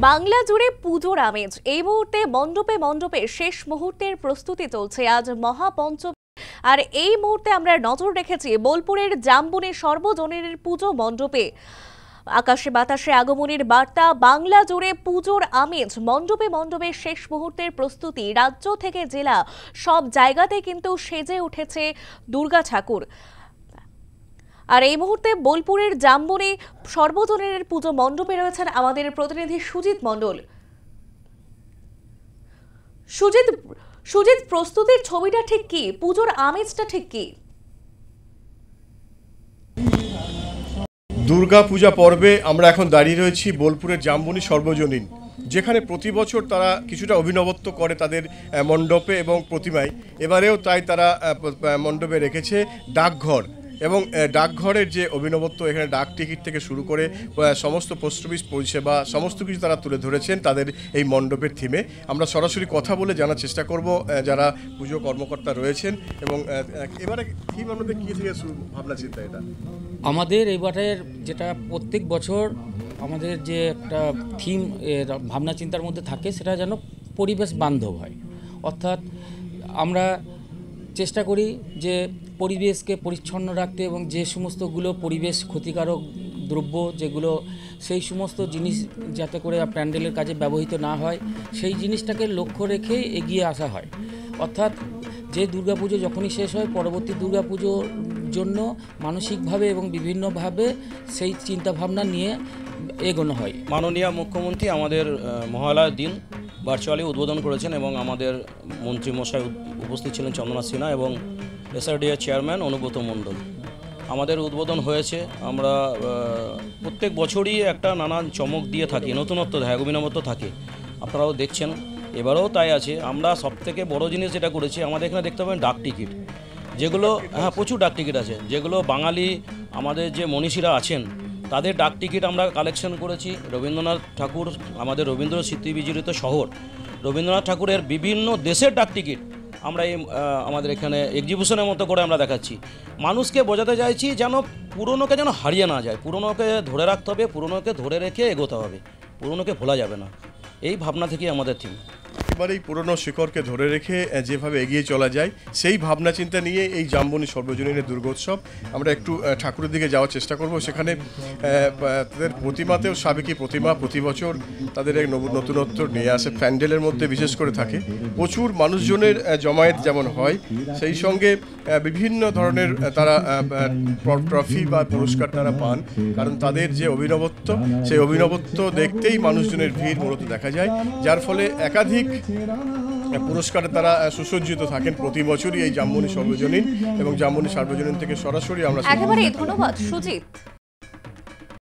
বাংলা জুড়ে পুজোর আমেজ। এই মুহূর্তে মণ্ডপে মণ্ডপে শেষ মুহূর্তের প্রস্তুতি চলছে। আজ মহাপঞ্চমী, আর এই মুহূর্তে আমরা নজর রেখেছি বোলপুরের জামবনি সর্বজনীনের পুজো মণ্ডপে। আকাশে বাতাসে আগমনের বার্তা, বাংলা জুড়ে পুজোর আমেজ। মণ্ডপে মণ্ডপে শেষ মুহূর্তের প্রস্তুতি। রাজ্য থেকে জেলা সব জায়গাতে কিন্তু সেজে উঠেছে দুর্গা ঠাকুর। আর এই মুহূর্তে বোলপুরের জামবনি সর্বজনীনের পুজো মণ্ডপে রয়েছেন আমাদের প্রতিনিধি সুজিত মণ্ডল। সুজিত, প্রস্তুতির ছবিটা ঠিক কি? পুজোর আমেজটা ঠিক কি? দুর্গা পূজা পর্বে আমরা এখন দাঁড়িয়ে রয়েছি বোলপুরের জামবনি সর্বজনীন, যেখানে প্রতি বছর তারা কিছুটা অভিনবত্ব করে তাদের মণ্ডপে এবং প্রতিমায়। এবারেও তাই তারা মণ্ডপে রেখেছে ডাকঘর, এবং ডাকঘরের যে অভিনবত্ব, এখানে ডাক টিকিট থেকে শুরু করে সমস্ত পোস্ট অফিস পরিষেবা সমস্ত কিছু তারা তুলে ধরেছেন তাদের এই মণ্ডপের থিমে। আমরা সরাসরি কথা বলে জানার চেষ্টা করব যারা পুজো কর্মকর্তা রয়েছেন। এবং এবারে থিম আমাদের কী থেকে ভাবনা চিন্তা? এটা আমাদের এবারের যেটা প্রত্যেক বছর আমাদের যে একটা থিম ভাবনা চিন্তার মধ্যে থাকে, সেটা যেন পরিবেশ বান্ধব হয়। অর্থাৎ আমরা চেষ্টা করি যে পরিবেশকে পরিচ্ছন্ন রাখতে, এবং যে সমস্তগুলো পরিবেশ ক্ষতিকারক দ্রব্য যেগুলো, সেই সমস্ত জিনিস যাতে করে প্যান্ডেলের কাজে ব্যবহৃত না হয়, সেই জিনিসটাকে লক্ষ্য রেখে এগিয়ে আসা হয়। অর্থাৎ যে দুর্গাপুজো যখনই শেষ হয়, পরবর্তী দুর্গাপুজোর জন্য মানসিকভাবে এবং বিভিন্নভাবে সেই চিন্তাভাবনা নিয়ে এগোনো হয়। মাননীয় মুখ্যমন্ত্রী আমাদের মহালয়ার দিন ভার্চুয়ালি উদ্বোধন করেছেন, এবং আমাদের মন্ত্রীমশাই উপস্থিত ছিলেন চন্দনা সিনহা এবং এসআরডিএর চেয়ারম্যান অনুব্রত মণ্ডল। আমাদের উদ্বোধন হয়েছে। আমরা প্রত্যেক বছরই একটা নানান চমক দিয়ে থাকি, নতুনত্ব থাকে, অভিনবত্ব থাকে। আপনারাও দেখছেন, এবারেও তাই আছে। আমরা সবথেকে বড় জিনিস যেটা করেছি, আমাদের এখানে দেখতে পাবেন ডাক টিকিট, যেগুলো প্রচুর ডাক টিকিট আছে, যেগুলো বাঙালি আমাদের যে মনীষীরা আছেন তাদের ডাক টিকিট আমরা কালেকশন করেছি। রবীন্দ্রনাথ ঠাকুর, আমাদের রবীন্দ্র স্মৃতি বিজড়িত শহর, রবীন্দ্রনাথ ঠাকুরের বিভিন্ন দেশের ডাক টিকিট আমরা এই আমাদের এখানে এক্সিবিশনের মতো করে আমরা দেখাচ্ছি। মানুষকে বোঝাতে চাইছি যেন পুরনোকে যেন হারিয়ে না যায়, পুরনোকে ধরে রাখতে হবে, পুরনোকে ধরে রেখে এগোতে হবে, পুরনোকে ভোলা যাবে না। এই ভাবনা থেকেই আমাদের থিম। এবার এই পুরনো শিকড়কে ধরে রেখে যেভাবে এগিয়ে চলা যায়, সেই ভাবনা চিন্তা নিয়ে এই জামবনি সর্বজনীনের দুর্গোৎসব। আমরা একটু ঠাকুরের দিকে যাওয়ার চেষ্টা করব। সেখানে তাদের প্রতিমাতেও সাবেকি প্রতিমা প্রতি বছর তাদের এক নতুনত্ব নিয়ে আসে, প্যান্ডেলের মধ্যে বিশেষ করে থাকে। প্রচুর মানুষজনের জমায়েত যেমন হয়, সেই সঙ্গে বিভিন্ন ধরনের তারা ট্রফি বা পুরস্কার তারা পান, কারণ তাদের যে অভিনবত্ব, সেই অভিনবত্ব দেখতেই মানুষজনের ভিড় মূলত দেখা যায়, যার ফলে একাধিক পুরস্কারে তারা সুসজ্জিত থাকেন প্রতি বছরই এই জামবনি সর্বজনীন। এবং জামবনি সর্বজনীন থেকে সরাসরি আমরা একেবারে ধন্যবাদ সুজিত।